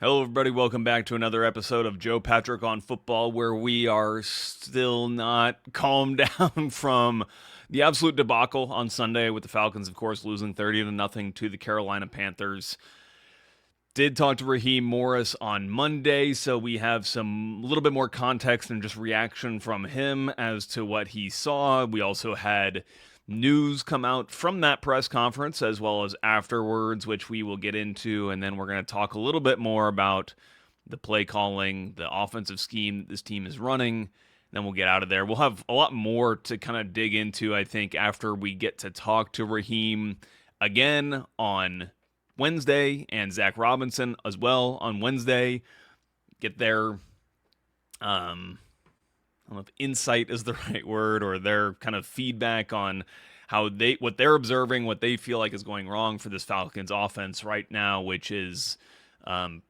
Hello, everybody. Welcome back to another episode of Joe Patrick on Football, where we are still not calmed down from the absolute debacle on Sunday with the Falcons, of course, losing 30-0 to the Carolina Panthers. Did talk to Raheem Morris on Monday, so we have some little bit more context and just reaction from him as to what he saw. We also had news come out from that press conference as well as afterwards, which we will get into, and then we're going to talk a little bit more about the play calling, the offensive scheme that this team is running. Then we'll get out of there. We'll have a lot more to kind of dig into, I think, after we get to talk to Raheem again on Wednesday and Zac Robinson as well on Wednesday. Get their, I don't know if insight is the right word, or their kind of feedback on what they're observing, what they feel like is going wrong for this Falcons offense right now, which is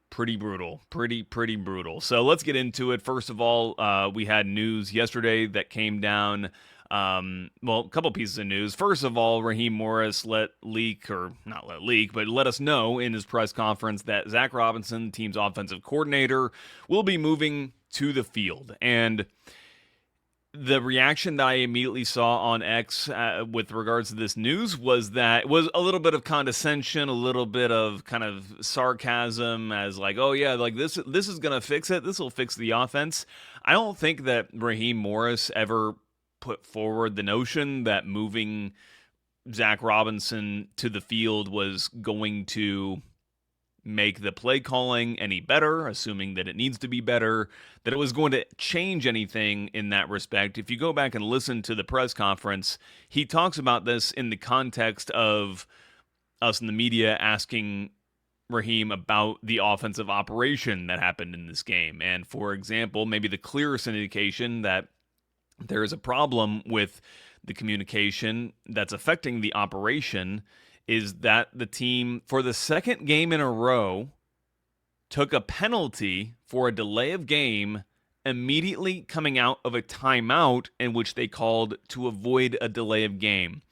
pretty brutal, pretty brutal. So let's get into it. First of all, we had news yesterday that came down. A couple pieces of news. First of all, Raheem Morris let us know in his press conference that Zac Robinson, the team's offensive coordinator, will be moving to the field. And the reaction that I immediately saw on X with regards to this news was that it was a little bit of condescension, a little bit of kind of sarcasm, as like, oh yeah, like this is gonna fix it. This will fix the offense. I don't think that Raheem Morris ever put forward the notion that moving Zac Robinson to the field was going to make the play calling any better, assuming that it needs to be better, that it was going to change anything in that respect. If you go back and listen to the press conference, he talks about this in the context of us in the media asking Raheem about the offensive operation that happened in this game. And for example, maybe the clearest indication that there is a problem with the communication that's affecting the operation is that the team, for the second game in a row, took a penalty for a delay of game immediately coming out of a timeout in which they called to avoid a delay of game.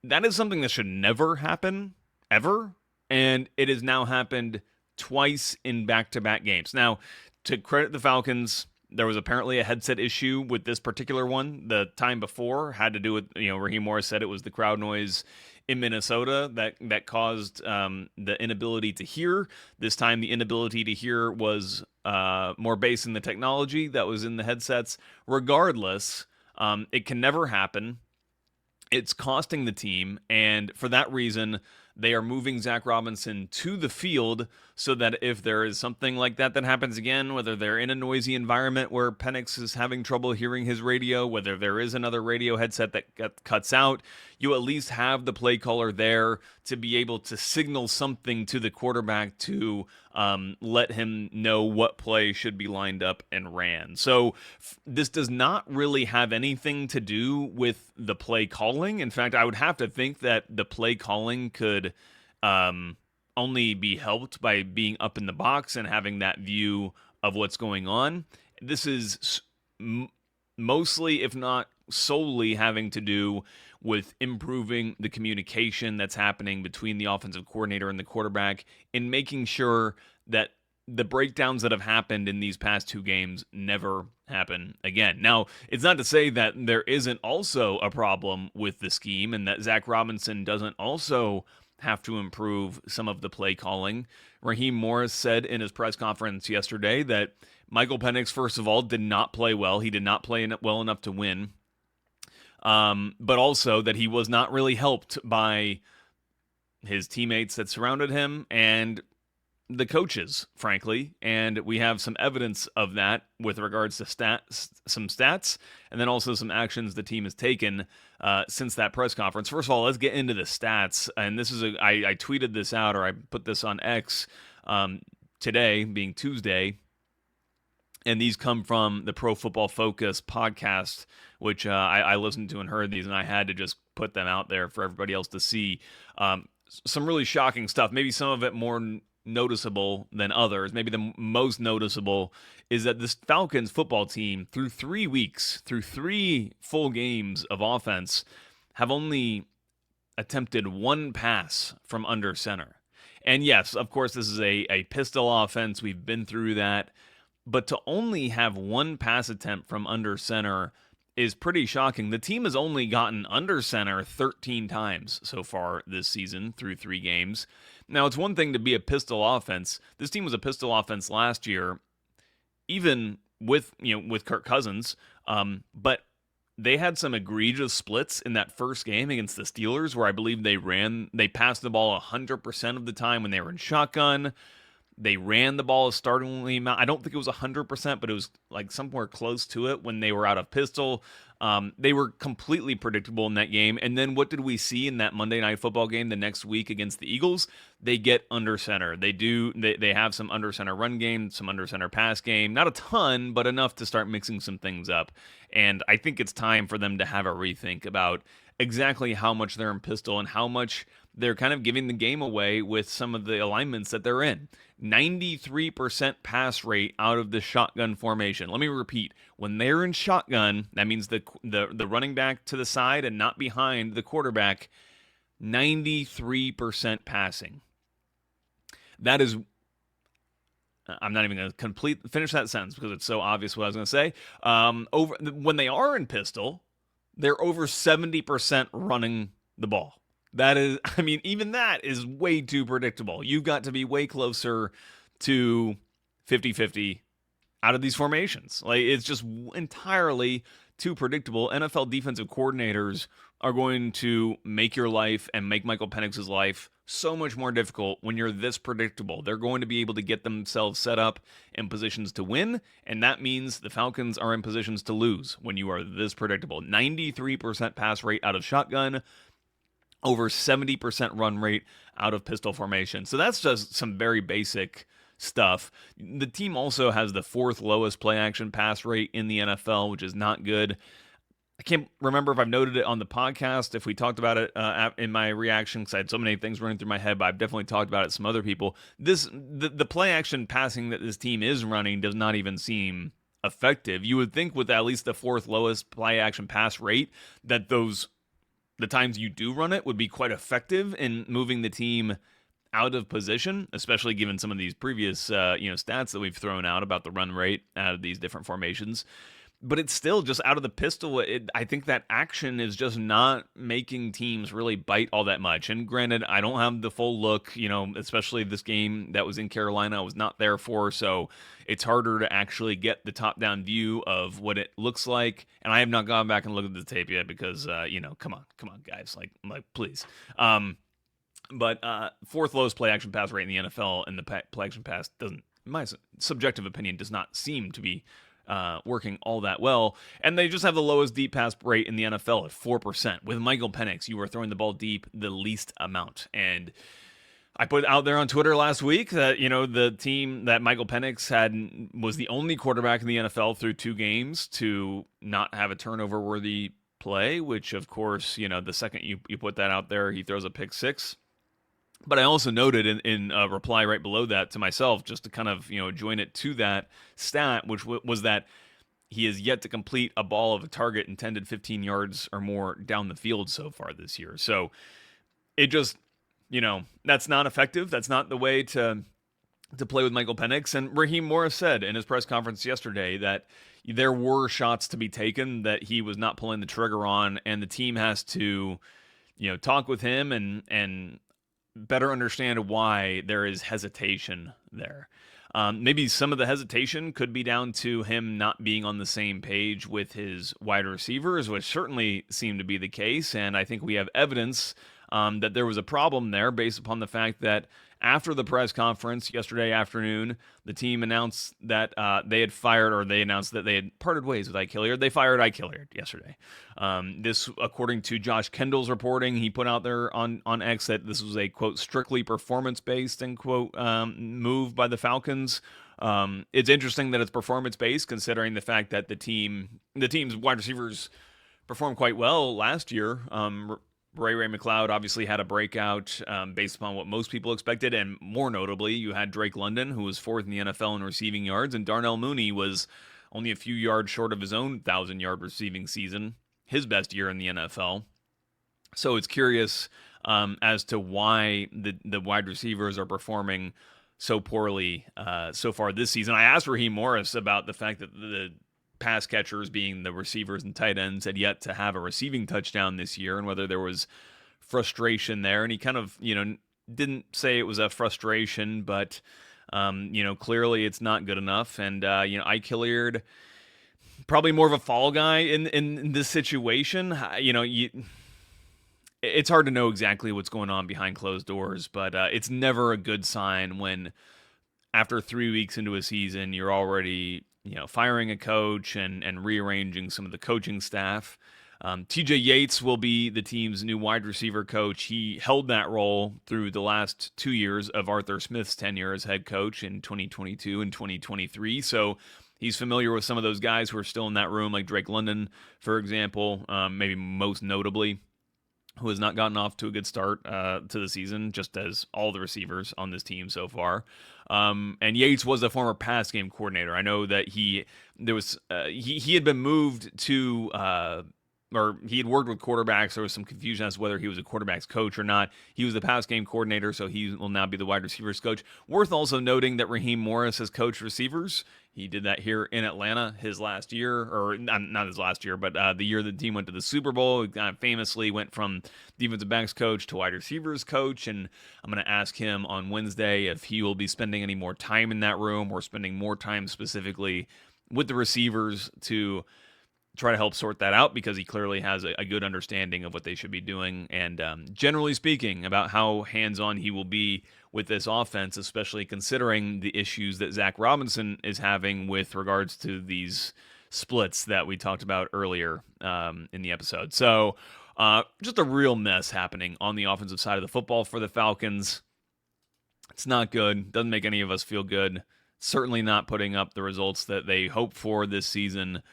That is something that should never happen, ever, and it has now happened twice in back-to-back games. Now, to credit the Falcons, there was apparently a headset issue with this particular one. The time before had to do with, Raheem Morris said it was the crowd noise in Minnesota that caused the inability to hear. This time, the inability to hear was more based in the technology that was in the headsets. Regardless, it can never happen. It's costing the team, and for that reason, they are moving Zac Robinson to the field so that if there is something like that happens again, whether they're in a noisy environment where Penix is having trouble hearing his radio, whether there is another radio headset that cuts out, you at least have the play caller there to be able to signal something to the quarterback to let him know what play should be lined up and ran. So this does not really have anything to do with the play calling. In fact, I would have to think that the play calling could only be helped by being up in the box and having that view of what's going on. This is mostly, if not solely, having to do with improving the communication that's happening between the offensive coordinator and the quarterback in making sure that the breakdowns that have happened in these past two games never happen again. Now, it's not to say that there isn't also a problem with the scheme and that Zac Robinson doesn't also have to improve some of the play calling. Raheem Morris said in his press conference yesterday that Michael Penix, first of all, did not play well. He did not play well enough to win. But also that he was not really helped by his teammates that surrounded him and the coaches, frankly. And we have some evidence of that with regards to some stats, and then also some actions the team has taken since that press conference. First of all, let's get into the stats. And this is I tweeted this out, or I put this on X today, being Tuesday. And these come from the Pro Football Focus podcast, which I listened to and heard these, and I had to just put them out there for everybody else to see. Some really shocking stuff. Maybe some of it more noticeable than others. Maybe the most noticeable is that this Falcons football team, through 3 weeks, through 3 full games of offense, have only attempted one pass from under center. And yes, of course, this is a pistol offense. We've been through that. But to only have one pass attempt from under center is pretty shocking. The team has only gotten under center 13 times so far this season through 3 games. Now, it's one thing to be a pistol offense. This team was a pistol offense last year, even with Kirk Cousins. But they had some egregious splits in that first game against the Steelers, where I believe they passed the ball 100% of the time when they were in shotgun. They ran the ball a startlingly amount. I don't think it was 100%, but it was like somewhere close to it when they were out of pistol. They were completely predictable in that game. And then what did we see in that Monday Night Football game the next week against the Eagles? They get under center. They have some under center run game, some under center pass game. Not a ton, but enough to start mixing some things up. And I think it's time for them to have a rethink about exactly how much they're in pistol and how much they're kind of giving the game away with some of the alignments that they're in. 93% pass rate out of the shotgun formation. Let me repeat. When they're in shotgun, that means the running back to the side and not behind the quarterback, 93% passing. That is, I'm not even going to finish that sentence because it's so obvious what I was going to say. When they are in pistol, they're over 70% running the ball. That is, I mean, even that is way too predictable. You've got to be way closer to 50-50 out of these formations. Like, it's just entirely too predictable. NFL defensive coordinators are going to make your life and make Michael Penix's life so much more difficult when you're this predictable. They're going to be able to get themselves set up in positions to win, and that means the Falcons are in positions to lose when you are this predictable. 93% pass rate out of shotgun, over 70% run rate out of pistol formation. So that's just some very basic stuff. The team also has the 4th lowest play action pass rate in the NFL, which is not good. I can't remember if I've noted it on the podcast, if we talked about it in my reaction, because I had so many things running through my head, but I've definitely talked about it to some other people. The play action passing that this team is running does not even seem effective. You would think with at least the 4th lowest play action pass rate that the times you do run it would be quite effective in moving the team out of position, especially given some of these previous stats that we've thrown out about the run rate out of these different formations. But it's still just out of the pistol. I think that action is just not making teams really bite all that much. And granted, I don't have the full look, especially this game that was in Carolina, I was not there for. So it's harder to actually get the top-down view of what it looks like. And I have not gone back and looked at the tape yet because, come on, guys, like please. But 4th lowest play action pass rate in the NFL, and the play action pass doesn't, in my subjective opinion, does not seem to be working all that well. And they just have the lowest deep pass rate in the NFL at 4%. With Michael Penix, you are throwing the ball deep the least amount. And I put out there on Twitter last week that, the team that Michael Penix had was the only quarterback in the NFL through 2 games to not have a turnover-worthy play, which, of course, the second you put that out there, he throws a pick 6. But I also noted in a reply right below that to myself, just to kind of, join it to that stat, which was that he has yet to complete a ball of a target intended 15 yards or more down the field so far this year. So it just, that's not effective. That's not the way to play with Michael Penix. And Raheem Morris said in his press conference yesterday that there were shots to be taken that he was not pulling the trigger on, and the team has to, talk with him and better understand why there is hesitation there. Maybe some of the hesitation could be down to him not being on the same page with his wide receivers, which certainly seemed to be the case. And I think we have evidence that there was a problem there based upon the fact that after the press conference yesterday afternoon, the team announced that they announced that they had parted ways with Ike Hilliard. They fired Ike Hilliard yesterday. This, according to Josh Kendall's reporting, he put out there on X that this was a, quote, strictly performance-based, end quote, move by the Falcons. It's interesting that it's performance-based, considering the fact that the team's wide receivers performed quite well last year. Ray McLeod obviously had a breakout based upon what most people expected, and more notably, you had Drake London, who was 4th in the NFL in receiving yards, and Darnell Mooney was only a few yards short of his own 1,000-yard receiving season, his best year in the NFL. So it's curious as to why the wide receivers are performing so poorly so far this season. I asked Raheem Morris about the fact that the pass catchers, being the receivers and tight ends, had yet to have a receiving touchdown this year, and whether there was frustration there. And he kind of, didn't say it was a frustration, but clearly it's not good enough. And Ike Hilliard, probably more of a fall guy in this situation. It's hard to know exactly what's going on behind closed doors, but it's never a good sign when after 3 weeks into a season, you're already, firing a coach and rearranging some of the coaching staff. TJ Yates will be the team's new wide receiver coach. He held that role through the last 2 years of Arthur Smith's tenure as head coach in 2022 and 2023. So he's familiar with some of those guys who are still in that room, like Drake London, for example, maybe most notably, who has not gotten off to a good start to the season, just as all the receivers on this team so far. And Yates was a former pass game coordinator. I know that he had been moved to or he had worked with quarterbacks. There was some confusion as to whether he was a quarterback's coach or not. He was the pass game coordinator, so he will now be the wide receivers coach. Worth also noting that Raheem Morris has coached receivers. He did that here in Atlanta his last year, or not his last year, but the year the team went to the Super Bowl. He kind of famously went from defensive backs coach to wide receivers coach, and I'm going to ask him on Wednesday if he will be spending any more time in that room or spending more time specifically with the receivers to try to help sort that out, because he clearly has a good understanding of what they should be doing, and generally speaking about how hands-on he will be with this offense, especially considering the issues that Zac Robinson is having with regards to these splits that we talked about earlier in the episode. So just a real mess happening on the offensive side of the football for the Falcons. It's not good. Doesn't make any of us feel good. Certainly not putting up the results that they hope for this season.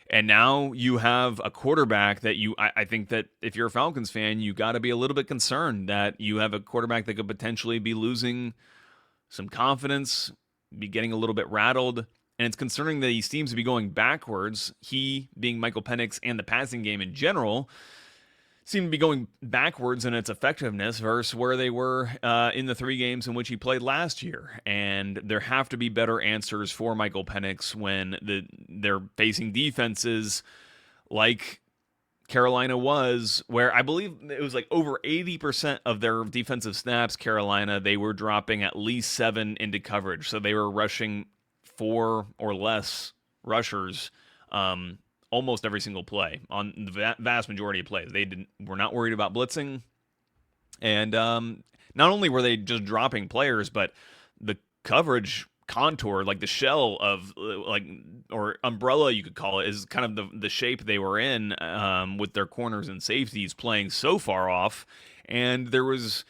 And now you have a quarterback that I think that if you're a Falcons fan, you got to be a little bit concerned that you have a quarterback that could potentially be losing some confidence, be getting a little bit rattled. And it's concerning that he seems to be going backwards. He, being Michael Penix, and the passing game in general, seem to be going backwards in its effectiveness versus where they were in the 3 games in which he played last year. And there have to be better answers for Michael Penix when they're facing defenses like Carolina was, where I believe it was like over 80% of their defensive snaps, Carolina, they were dropping at least 7 into coverage. So they were rushing 4 or less rushers almost every single play on the vast majority of plays. They were not worried about blitzing. And not only were they just dropping players, but the coverage contour, like the shell of or umbrella, you could call it, is kind of the shape they were in with their corners and safeties playing so far off. And there was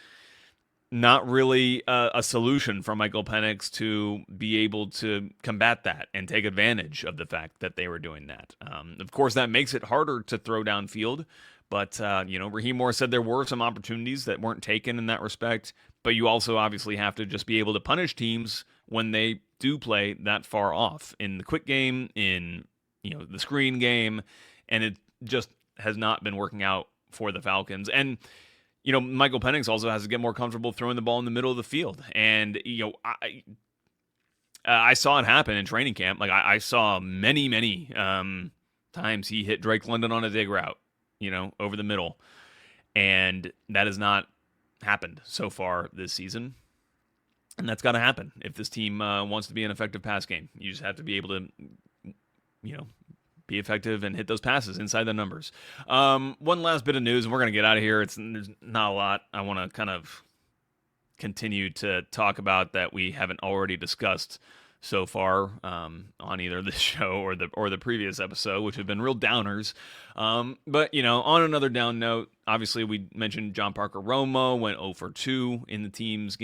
not really a solution for Michael Penix to be able to combat that and take advantage of the fact that they were doing that. Of course, that makes it harder to throw downfield, but, Raheem Morris said there were some opportunities that weren't taken in that respect, but you also obviously have to just be able to punish teams when they do play that far off in the quick game, in, the screen game, and it just has not been working out for the Falcons. And Michael Penix also has to get more comfortable throwing the ball in the middle of the field. And, I saw it happen in training camp. Like, I saw many, many times he hit Drake London on a dig route, over the middle. And that has not happened so far this season. And that's got to happen if this team wants to be an effective pass game. You just have to be able to, be effective and hit those passes inside the numbers. One last bit of news, and we're going to get out of here. There's not a lot I want to kind of continue to talk about that we haven't already discussed so far on either this show or the previous episode, which have been real downers. But on another down note, obviously we mentioned John Parker Romo went 0 for 2 in the team's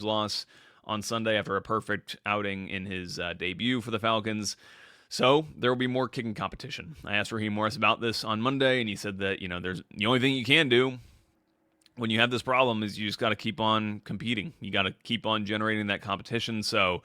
loss on Sunday after a perfect outing in his debut for the Falcons. So there will be more kicking competition. I asked Raheem Morris about this on Monday, and he said that, there's the only thing you can do when you have this problem is you just got to keep on competing. You got to keep on generating that competition. So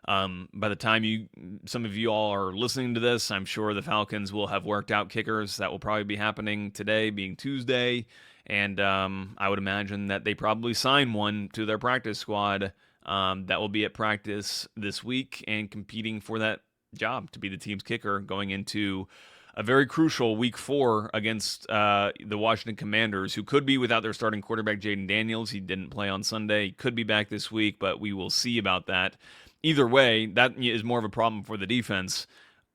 by the time some of you all are listening to this, I'm sure the Falcons will have worked out kickers. That will probably be happening today, being Tuesday. And I would imagine that they probably sign one to their practice squad that will be at practice this week and competing for that job to be the team's kicker going into a very crucial week 4 against the Washington Commanders, who could be without their starting quarterback, Jaden Daniels. He didn't play on Sunday. He could be back this week, but we will see about that. Either way, that is more of a problem for the defense.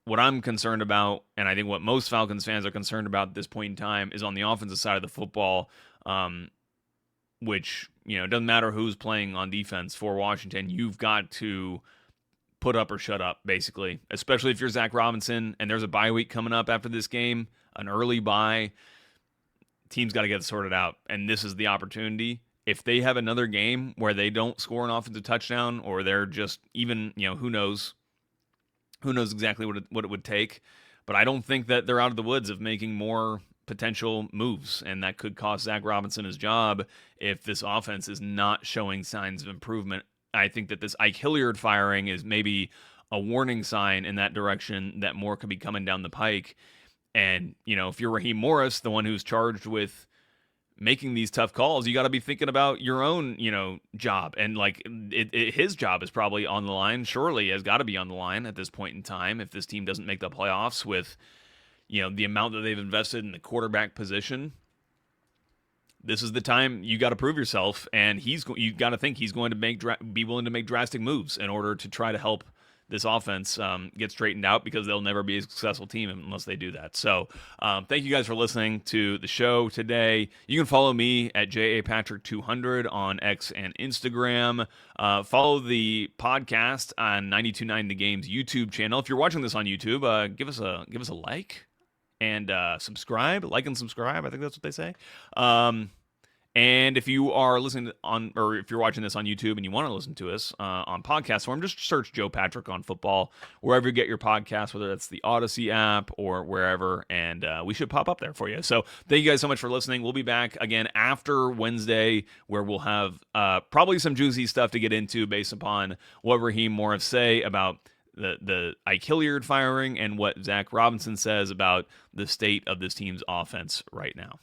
What I'm concerned about, and I think what most Falcons fans are concerned about at this point in time, is on the offensive side of the football, which, it doesn't matter who's playing on defense for Washington. You've got to put up or shut up, basically, especially if you're Zac Robinson and there's a bye week coming up after this game, an early bye. Team's got to get it sorted out, and this is the opportunity. If they have another game where they don't score an offensive touchdown, or they're just even, who knows exactly what it would take. But I don't think that they're out of the woods of making more potential moves, and that could cost Zac Robinson his job if this offense is not showing signs of improvement. I think that this Ike Hilliard firing is maybe a warning sign in that direction that more could be coming down the pike. And, if you're Raheem Morris, the one who's charged with making these tough calls, you got to be thinking about your own, job. And his job is probably on the line. Surely has got to be on the line at this point in time if this team doesn't make the playoffs with, the amount that they've invested in the quarterback position. This is the time you got to prove yourself, and you got to think he's going to be willing to make drastic moves in order to try to help this offense get straightened out, because they'll never be a successful team unless they do that. So thank you guys for listening to the show today. You can follow me at JAPatrick200 on X and Instagram. Follow the podcast on 92.9 The Game's YouTube channel. If you're watching this on YouTube, give us a like and subscribe. Like and subscribe. I think that's what they say. And if you are listening or if you're watching this on YouTube and you want to listen to us on podcast form, just search Joe Patrick on football wherever you get your podcast, whether that's the Odyssey app or wherever, and we should pop up there for you. So thank you guys so much for listening. We'll be back again after Wednesday, where we'll have probably some juicy stuff to get into based upon what Raheem Morris say about the Ike Hilliard firing and what Zac Robinson says about the state of this team's offense right now.